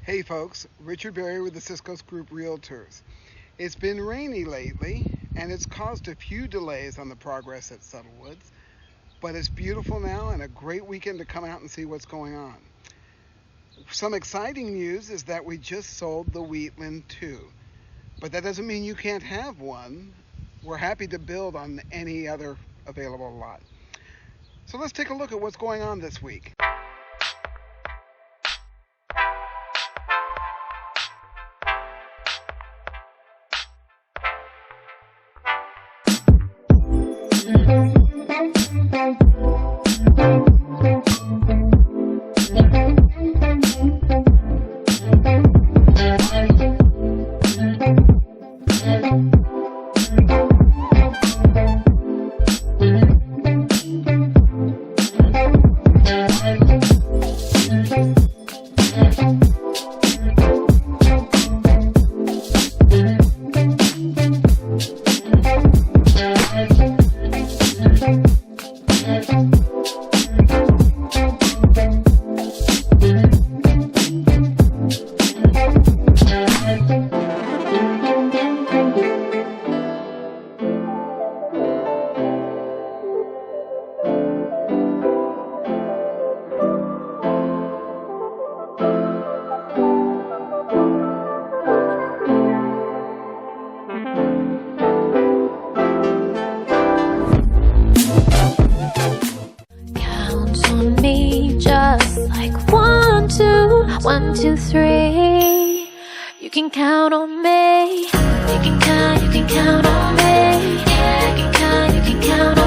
Hey folks, Richard Berry with the Cisco's Group Realtors. It's been rainy lately and it's caused a few delays on the progress at Suttle Woods, but it's beautiful now and a great weekend to come out and see what's going on. Some exciting news is that we just sold the Wheatland 2, but that doesn't mean you can't have one. We're happy to build on any other available lot. So let's take a look at what's going on this week. Just like 1, 2, 1, 2, 3. You can count on me. You can count on me. You can count on me. You can count